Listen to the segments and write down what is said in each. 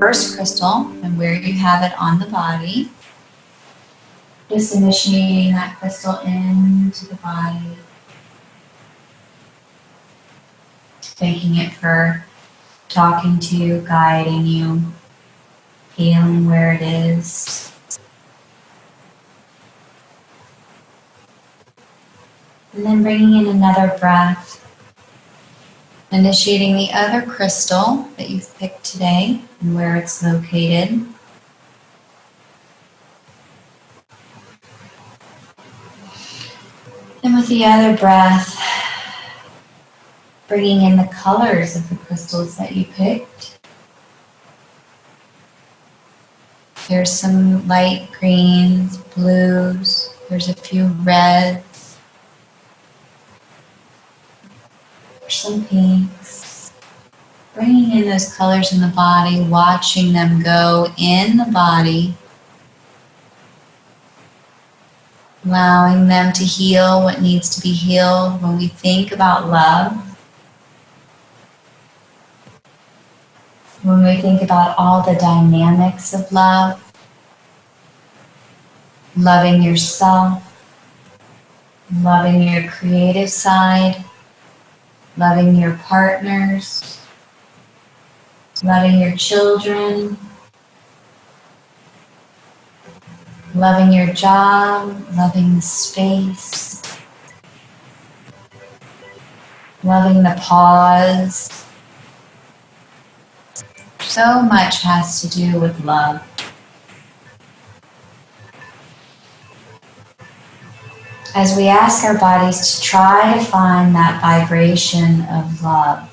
first crystal and where you have it on the body. Just initiating that crystal into the body. Thanking it for talking to you, guiding you, feeling where it is. And then bringing in another breath. Initiating the other crystal that you've picked today and where it's located. And with the other breath, bringing in the colors of the crystals that you picked. There's some light greens, blues, there's a few reds, there's some pinks. Bringing in those colors in the body, watching them go in the body, allowing them to heal what needs to be healed. When we think about love, when we think about all the dynamics of love, loving yourself, loving your creative side, loving your partners, loving your children, loving your job, loving the space, loving the pause. So much has to do with love. As we ask our bodies to try to find that vibration of love,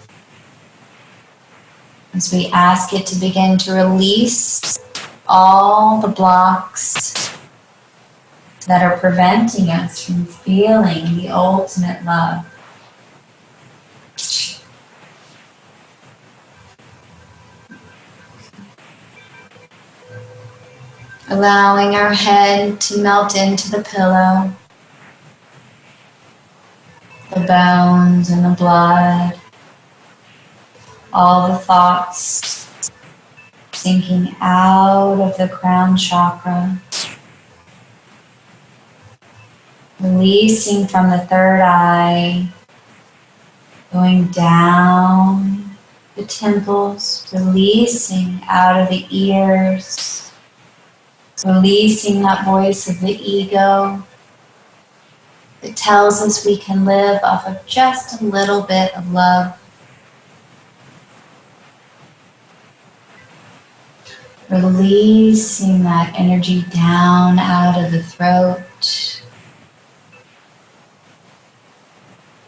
as we ask it to begin to release all the blocks that are preventing us from feeling the ultimate love. Allowing our head to melt into the pillow, the bones and the blood, all the thoughts sinking out of the crown chakra, releasing from the third eye, going down the temples, releasing out of the ears, releasing that voice of the ego that tells us we can live off of just a little bit of love. Releasing that energy down out of the throat,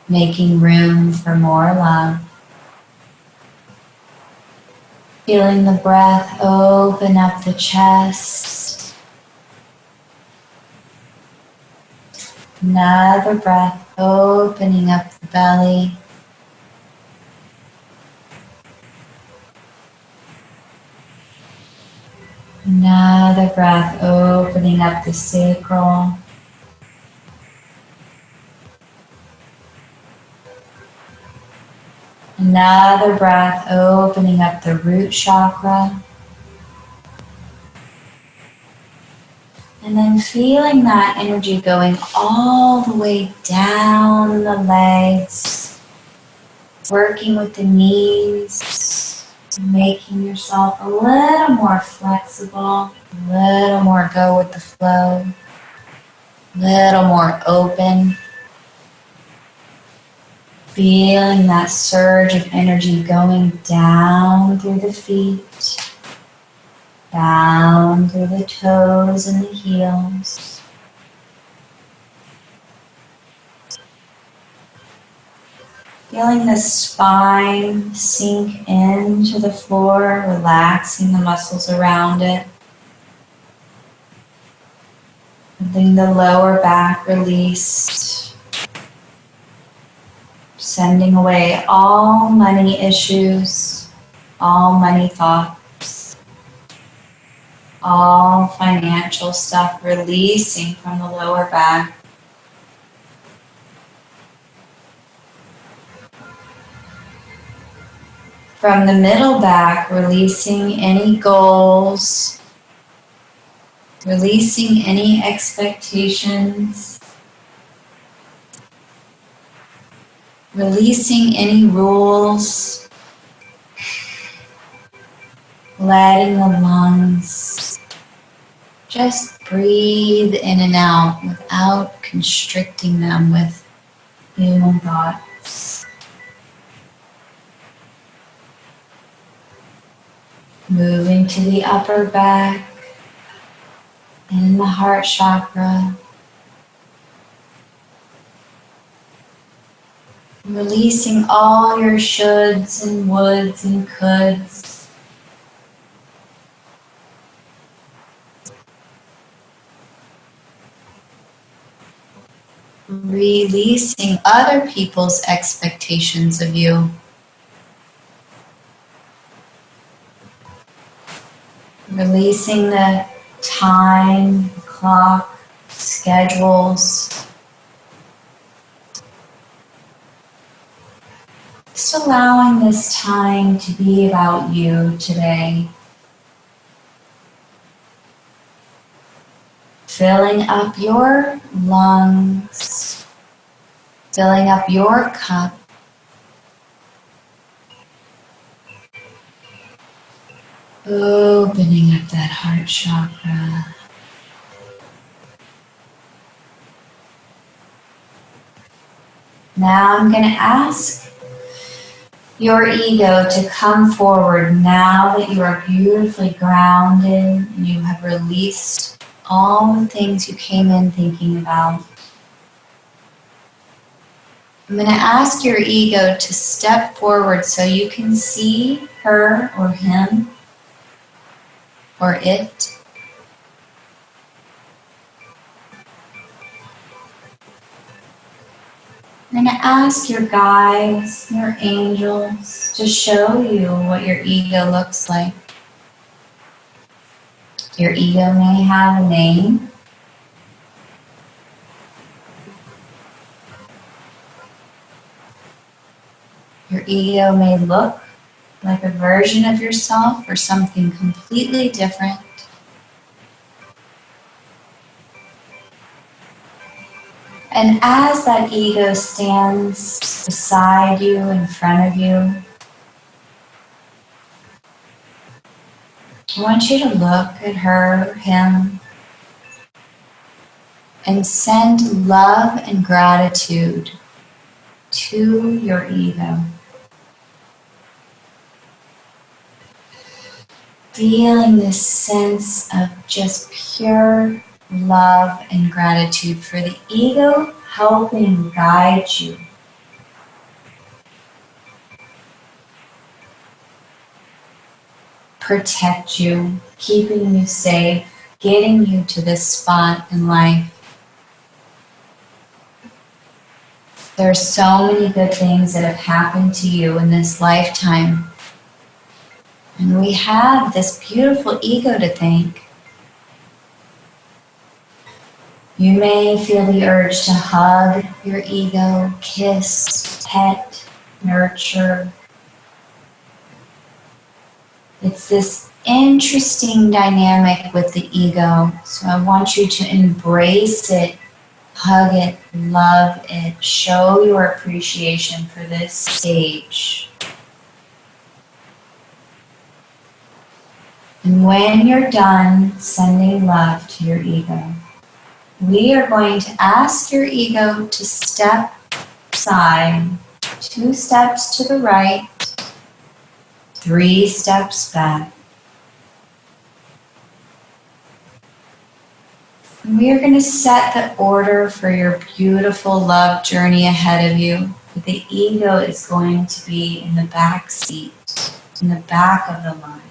making room for more love. Feeling the breath open up the chest. Another breath opening up the belly. Another breath opening up the sacral. Another breath opening up the root chakra. And then feeling that energy going all the way down the legs, working with the knees, making yourself a little more flexible, a little more go with the flow, a little more open. Feeling that surge of energy going down through the feet, down through the toes and the heels. Feeling the spine sink into the floor, relaxing the muscles around it. Letting the lower back release. Sending away all money issues, all money thoughts, all financial stuff, releasing from the lower back. From the middle back, releasing any goals, releasing any expectations, releasing any rules, letting the lungs just breathe in and out without constricting them with human thoughts. Moving to the upper back and the heart chakra. Releasing all your shoulds and woulds and coulds. Releasing other people's expectations of you. Releasing the time, clock, schedules. Just allowing this time to be about you today. Filling up your lungs, filling up your cup. Opening up that heart chakra. Now I'm going to ask your ego to come forward now that you are beautifully grounded and you have released all the things you came in thinking about. I'm going to ask your ego to step forward so you can see her or him or it. I'm going to ask your guides, your angels, to show you what your ego looks like. Your ego may have a name. Your ego may look like a version of yourself or something completely different. And as that ego stands beside you, in front of you, I want you to look at her, him, and send love and gratitude to your ego. Feeling this sense of just pure love and gratitude for the ego helping guide you. Protect you, keeping you safe, getting you to this spot in life. There are so many good things that have happened to you in this lifetime. And we have this beautiful ego to thank. You may feel the urge to hug your ego, kiss, pet, nurture. It's this interesting dynamic with the ego. So I want you to embrace it, hug it, love it, show your appreciation for this stage. And when you're done sending love to your ego, we are going to ask your ego to step aside, 2 steps to the right, 3 steps back. And we are going to set the order for your beautiful love journey ahead of you. The ego is going to be in the back seat, in the back of the line.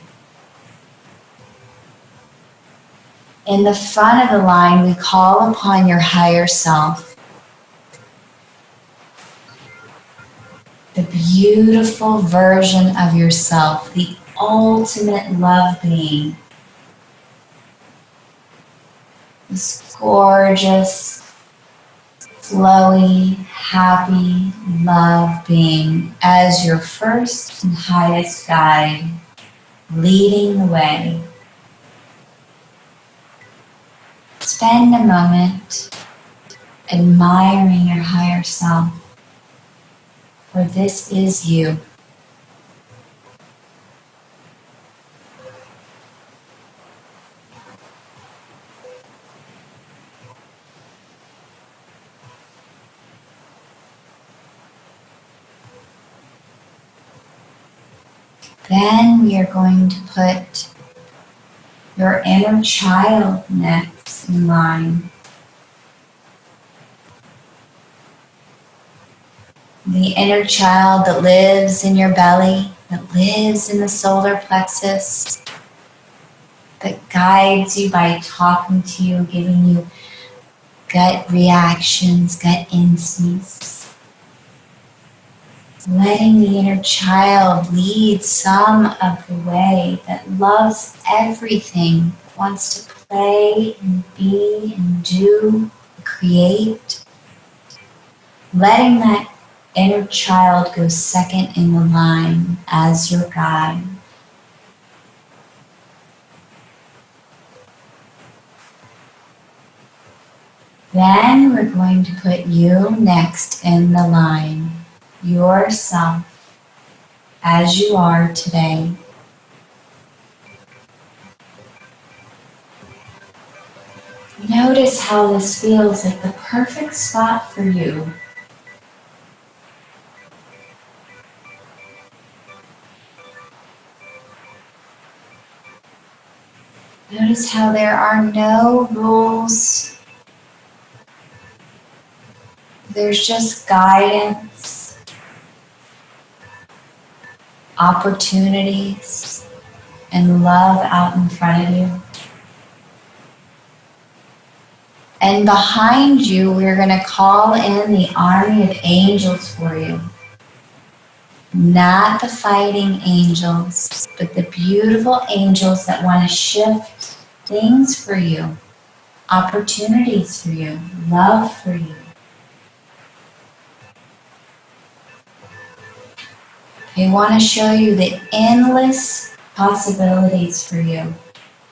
In the front of the line, we call upon your higher self. The beautiful version of yourself, the ultimate love being. This gorgeous, flowy, happy, love being as your first and highest guide, leading the way. Spend a moment admiring your higher self, for this is you. Then we are going to put your inner child next in line. The inner child that lives in your belly, that lives in the solar plexus, that guides you by talking to you, giving you gut reactions, gut instincts. Letting the inner child lead some of the way, that loves everything, that wants to play and be and do, and create. Letting that inner child go second in the line as your guide. Then we're going to put you next in the line. Yourself as you are today. Notice how this feels like the perfect spot for you. Notice how there are no rules. There's just guidance, opportunities, and love out in front of you. And behind you, we're going to call in the army of angels for you. Not the fighting angels, but the beautiful angels that want to shift things for you, opportunities for you, love for you. They want to show you the endless possibilities for you.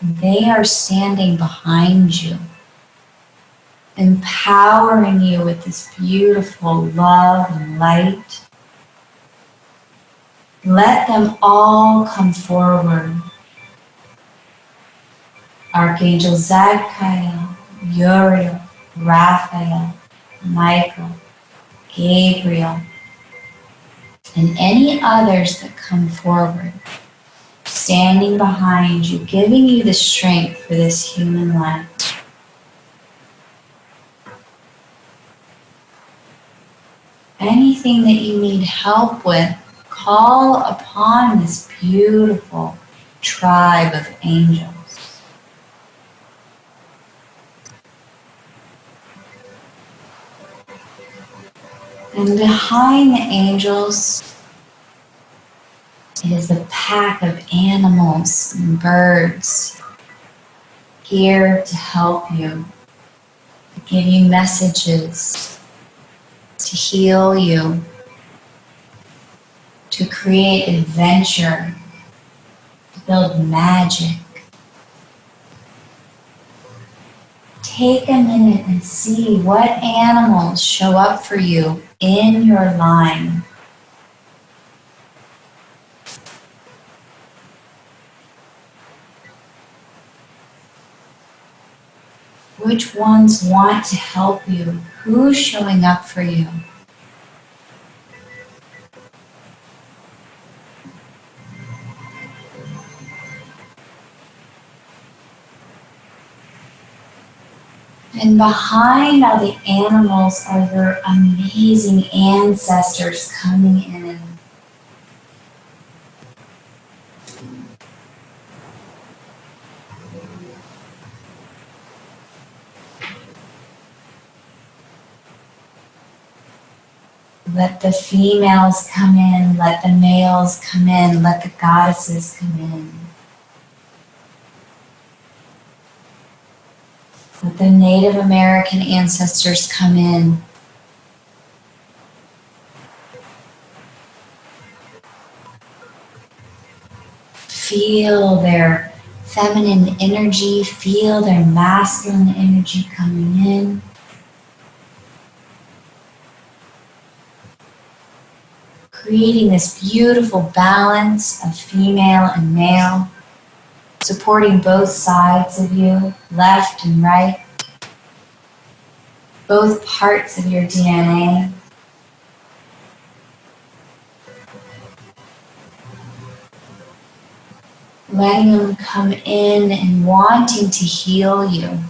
They are standing behind you, empowering you with this beautiful love and light. Let them all come forward. Archangel Zadkiel, Uriel, Raphael, Michael, Gabriel, and any others that come forward, standing behind you, giving you the strength for this human life. Anything that you need help with, call upon this beautiful tribe of angels. And behind the angels is a pack of animals and birds here to help you, to give you messages, to heal you, to create adventure, to build magic. Take a minute and see what animals show up for you in your line. Which ones want to help you? Who's showing up for you? And behind all the animals are your amazing ancestors coming in. Let the females come in, let the males come in, let the goddesses come in. Let the Native American ancestors come in. Feel their feminine energy, feel their masculine energy coming in. Creating this beautiful balance of female and male, supporting both sides of you, left and right, both parts of your DNA. Letting them come in and wanting to heal you,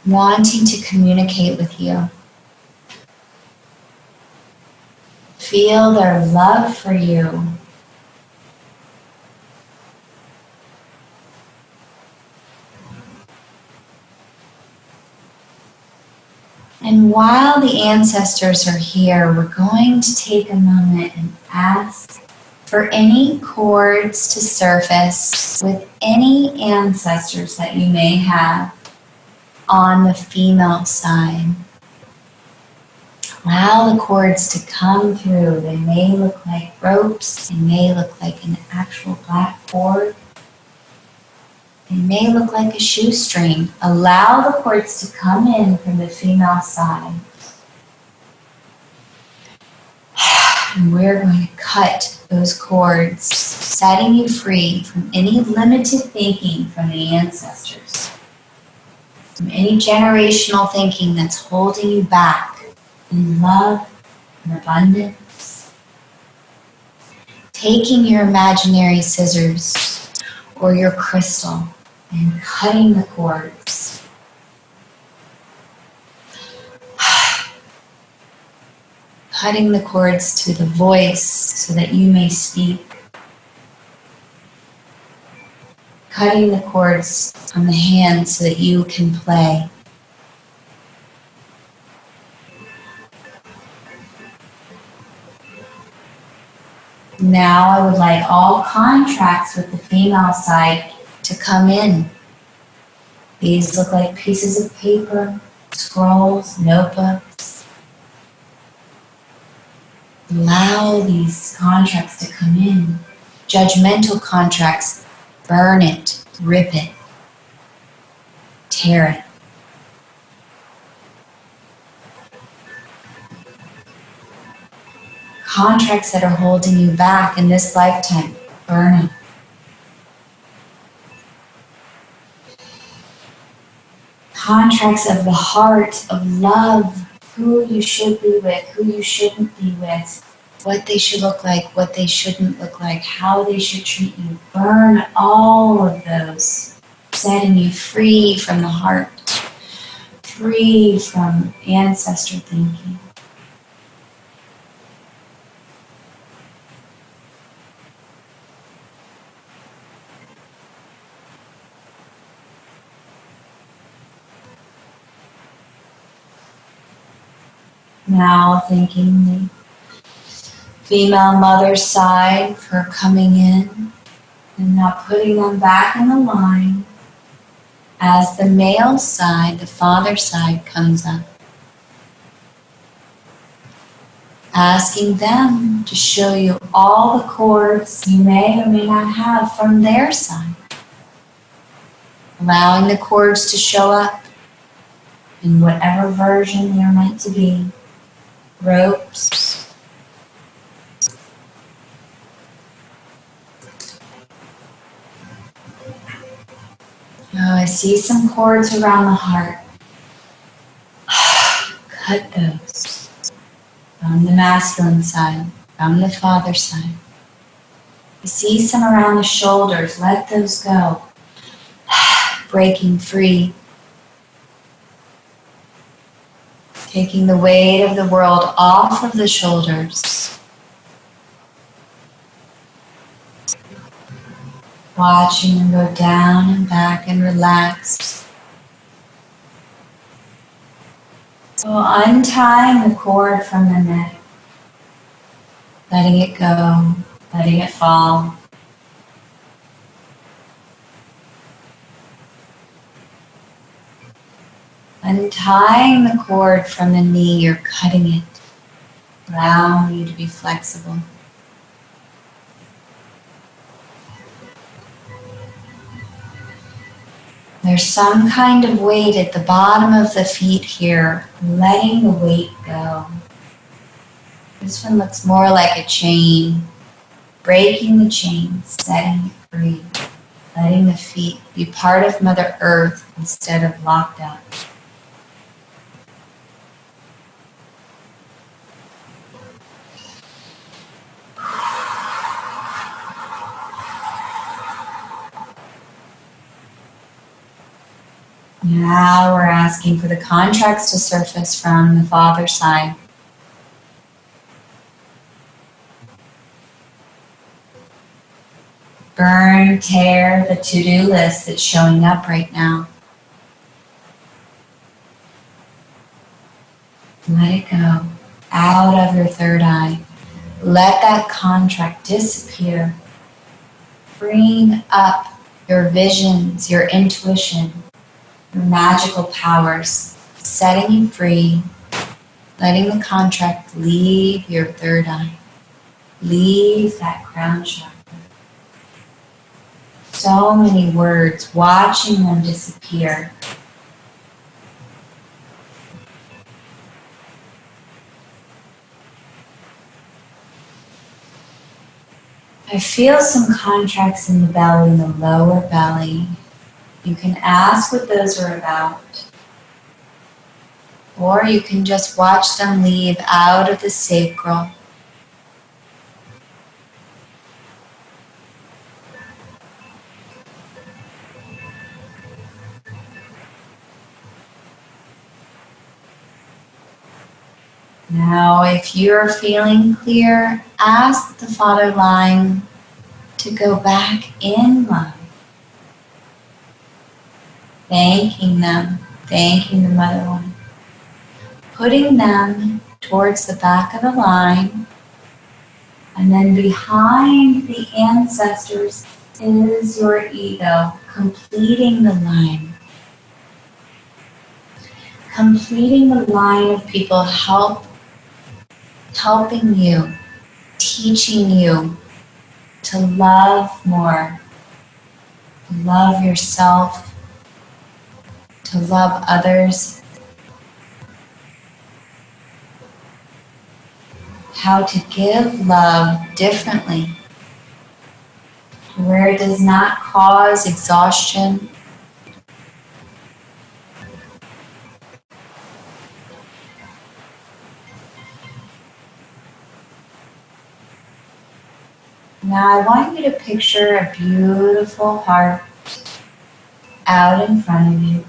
wanting to communicate with you. Feel their love for you. And while the ancestors are here, we're going to take a moment and ask for any cords to surface with any ancestors that you may have on the female side. Allow the cords to come through. They may look like ropes. They may look like an actual black cord. They may look like a shoestring. Allow the cords to come in from the female side. And we're going to cut those cords, setting you free from any limited thinking from the ancestors, from any generational thinking that's holding you back in love and abundance. Taking your imaginary scissors or your crystal and cutting the cords. Cutting the cords to the voice so that you may speak. Cutting the cords on the hands so that you can play. Now I would like all contracts with the female side to come in. These look like pieces of paper, scrolls, notebooks. Allow these contracts to come in. Judgmental contracts, burn it, rip it, tear it. Contracts that are holding you back in this lifetime, burn them. Contracts of the heart, of love, who you should be with, who you shouldn't be with, what they should look like, what they shouldn't look like, how they should treat you. Burn all of those, setting you free from the heart, free from ancestor thinking. Now thanking the female mother side for coming in and now putting them back in the line as the male side, the father side, comes up. Asking them to show you all the cords you may or may not have from their side. Allowing the cords to show up in whatever version they're meant to be. Ropes, I see some cords around the heart. Cut those from the masculine side, from the father side. I see some around the shoulders. Let those go. Breaking free. Taking the weight of the world off of the shoulders. Watching them go down and back and relax. So untying the cord from the neck. Letting it go, letting it fall. Untying the cord from the knee, you're cutting it, allowing you to be flexible. There's some kind of weight at the bottom of the feet here, letting the weight go. This one looks more like a chain, breaking the chain, setting it free, letting the feet be part of Mother Earth instead of locked up. Now we're asking for the contracts to surface from the father side. Burn, tear the to-do list that's showing up right now. Let it go out of your third eye. Let that contract disappear. Bring up your visions, your intuition, your magical powers, setting you free, letting the contract leave your third eye, leave that crown chakra. So many words, watching them disappear. I feel some contracts in the belly, in the lower belly. You can ask what those are about. Or you can just watch them leave out of the sacral. Now, if you're feeling clear, ask the Father line to go back in love. Thanking them, thanking the Mother One. Putting them towards the back of the line, and then behind the ancestors is your ego, completing the line. Completing the line of people helping you, teaching you to love more, to love yourself, to love others, how to give love differently, where it does not cause exhaustion. Now I want you to picture a beautiful heart out in front of you.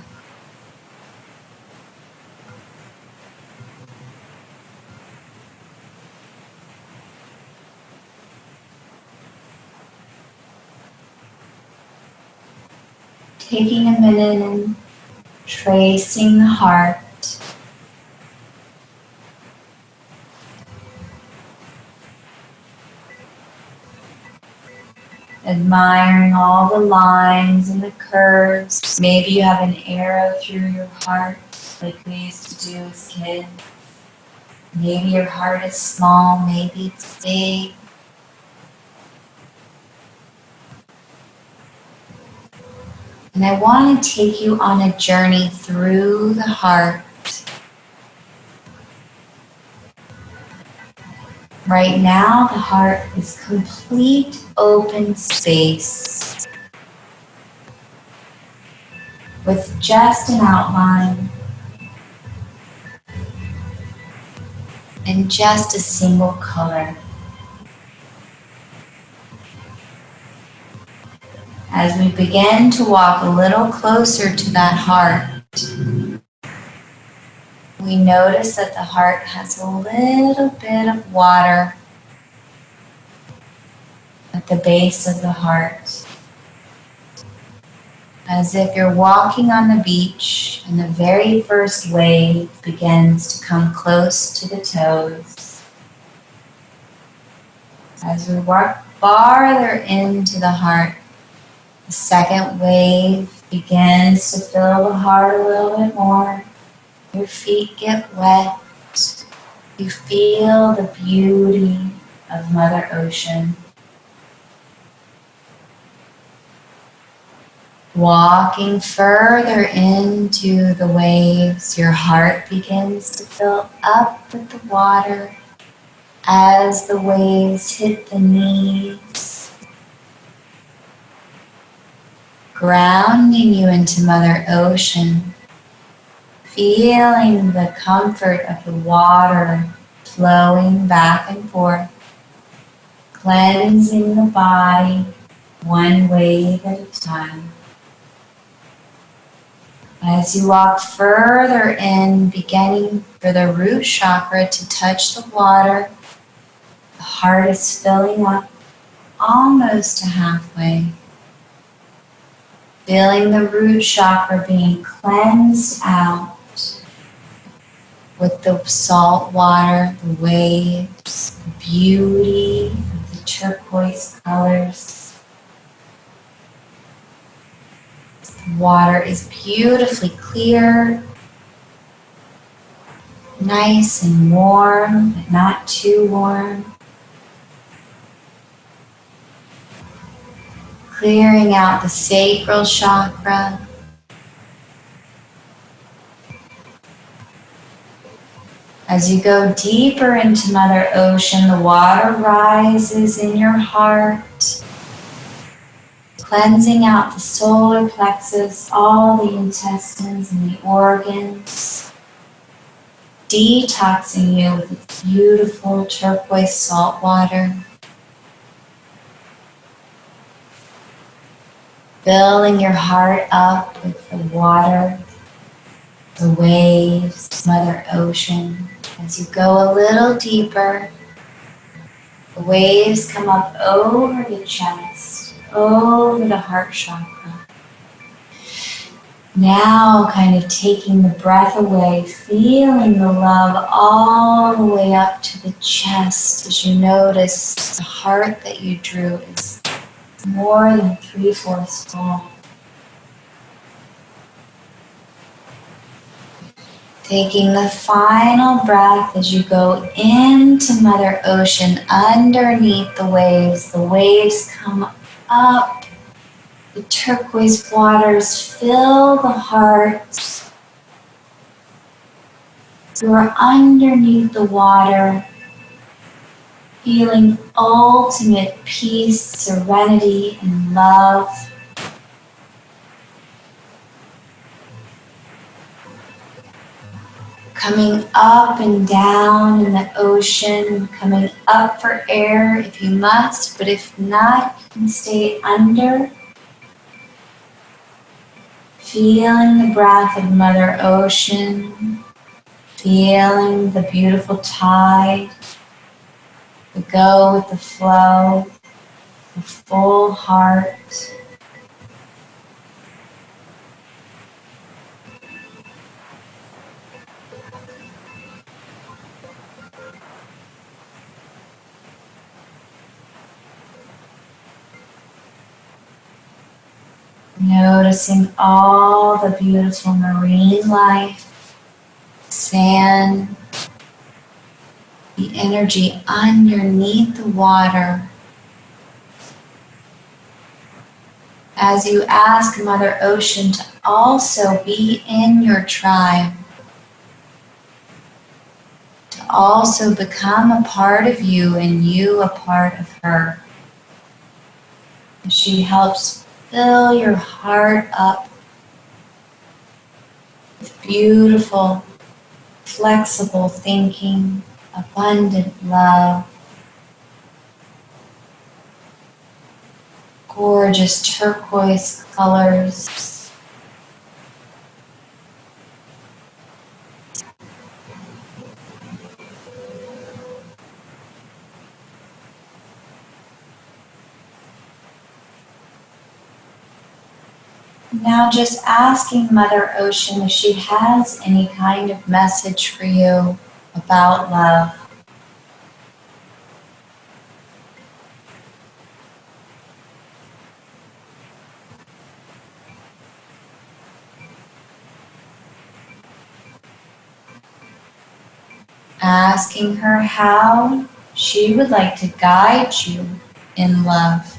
Taking a minute and tracing the heart. Admiring all the lines and the curves. Maybe you have an arrow through your heart like we used to do as kids. Maybe your heart is small, maybe it's big. And I want to take you on a journey through the heart. Right now, the heart is complete open space with just an outline and just a single color. As we begin to walk a little closer to that heart, we notice that the heart has a little bit of water at the base of the heart. As if you're walking on the beach and the very first wave begins to come close to the toes. As we walk farther into the heart, the second wave begins to fill the heart a little bit more. Your feet get wet. You feel the beauty of Mother Ocean. Walking further into the waves, your heart begins to fill up with the water as the waves hit the knees, grounding you into Mother Ocean, feeling the comfort of the water flowing back and forth, cleansing the body one wave at a time. As you walk further in, beginning for the root chakra to touch the water, the heart is filling up almost to halfway. Feeling the root chakra being cleansed out with the salt water, the waves, the beauty of the turquoise colors. The water is beautifully clear, nice and warm, but not too warm. Clearing out the sacral chakra. As you go deeper into Mother Ocean, the water rises in your heart, cleansing out the solar plexus, all the intestines and the organs, detoxing you with its beautiful turquoise salt water, filling your heart up with the water, the waves, Mother Ocean. As you go a little deeper, the waves come up over the chest, over the heart chakra. Now kind of taking the breath away, feeling the love all the way up to the chest as you notice the heart that you drew is more than 3/4 full. Taking the final breath as you go into Mother Ocean underneath the waves come up, the turquoise waters fill the heart. You are underneath the water, feeling ultimate peace, serenity, and love. Coming up and down in the ocean, coming up for air if you must, but if not, you can stay under. Feeling the breath of Mother Ocean, feeling the beautiful tide, the go with the flow, the full heart. Noticing all the beautiful marine life, sand, the energy underneath the water. As you ask Mother Ocean to also be in your tribe, to also become a part of you and you a part of her. She helps fill your heart up with beautiful, flexible thinking, abundant love, gorgeous turquoise colors. Now just asking Mother Ocean if she has any kind of message for you about love. Asking her how she would like to guide you in love.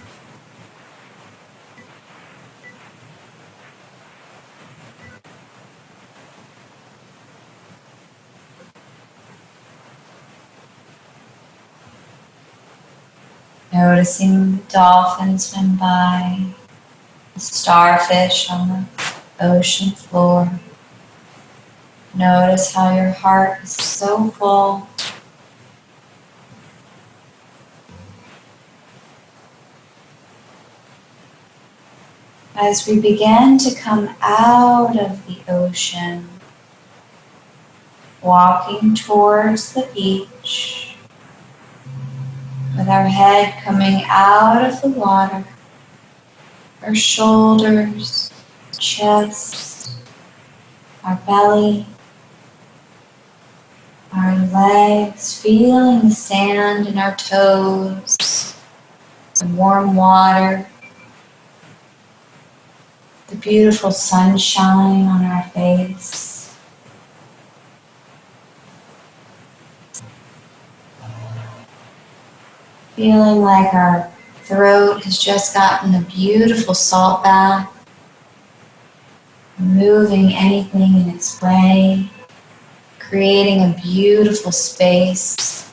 Noticing the dolphins swim by, the starfish on the ocean floor. Notice how your heart is so full. As we begin to come out of the ocean, walking towards the beach, with our head coming out of the water, our shoulders, chest, our belly, our legs, feeling the sand in our toes, the warm water, the beautiful sunshine on our face. Feeling like our throat has just gotten a beautiful salt bath, removing anything in its way, creating a beautiful space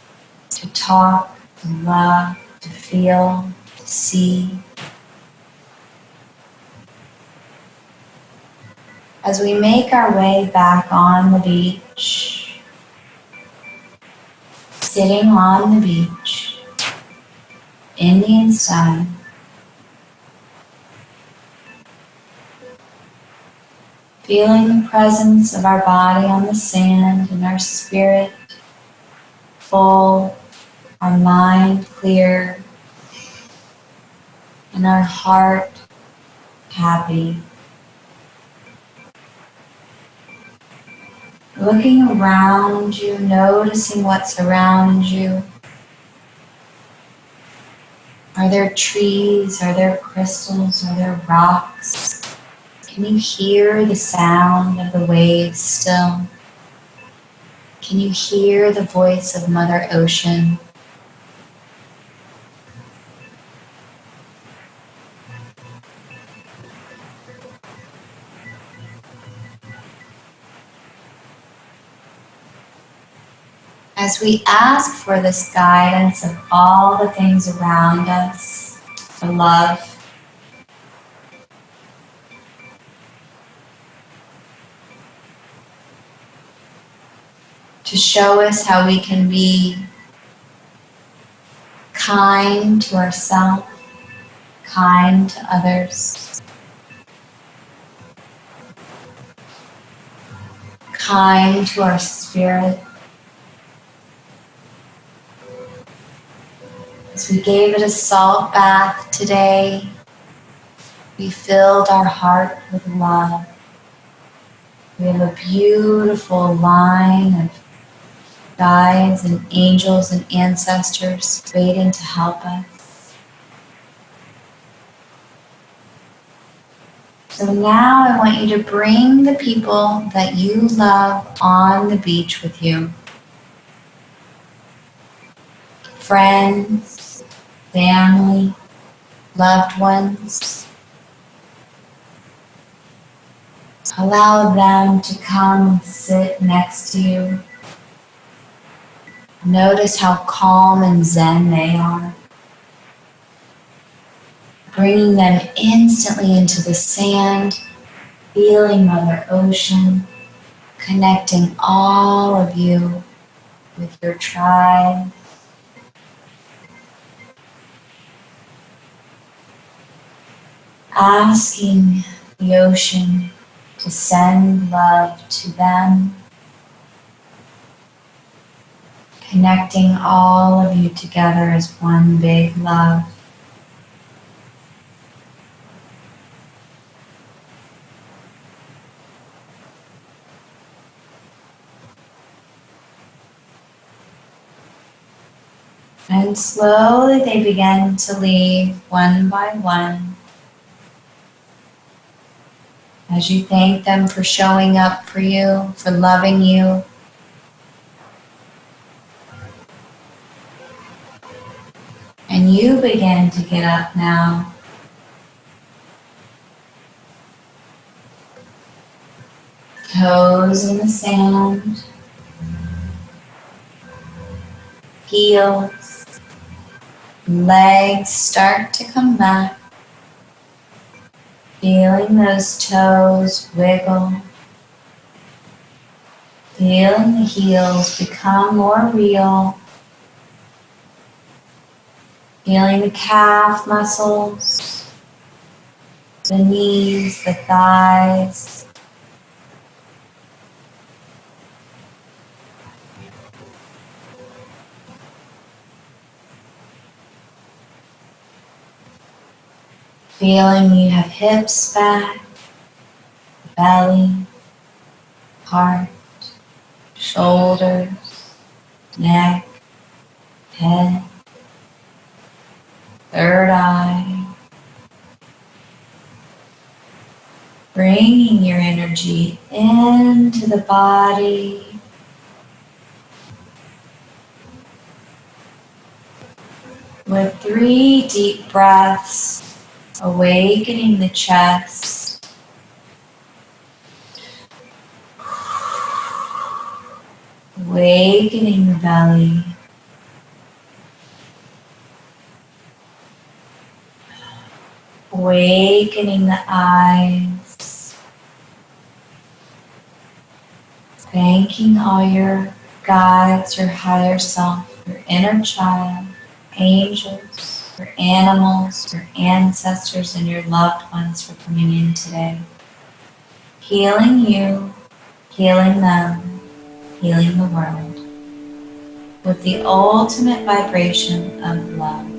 to talk, to love, to feel, to see. As we make our way back on the beach, sitting on the beach, Indian style, feeling the presence of our body on the sand and our spirit full, our mind clear, and our heart happy. Looking around you, noticing what's around you. Are there trees? Are there crystals? Are there rocks? Can you hear the sound of the waves still? Can you hear the voice of Mother Ocean? As we ask for this guidance of all the things around us, for love, to show us how we can be kind to ourselves, kind to others, kind to our spirit. As we gave it a salt bath today, we filled our heart with love. We have a beautiful line of guides and angels and ancestors waiting to help us. So now I want you to bring the people that you love on the beach with you. Friends, family, loved ones. Allow them to come and sit next to you. Notice how calm and zen they are. Bringing them instantly into the sand, feeling Mother Ocean, connecting all of you with your tribe. Asking the ocean to send love to them, connecting all of you together as one big love. And slowly they begin to leave one by one. As you thank them for showing up for you, for loving you. And you begin to get up now. Toes in the sand. Heels. Legs start to come back. Feeling those toes wiggle. Feeling the heels become more real. Feeling the calf muscles, the knees, the thighs. Feeling you have hips back, belly, heart, shoulders, neck, head, third eye. Bringing your energy into the body. With 3 deep breaths, awakening the chest. Awakening the belly. Awakening the eyes. Thanking all your guides, your higher self, your inner child, angels, your animals, your ancestors, and your loved ones for coming in today. Healing you, healing them, healing the world with the ultimate vibration of love.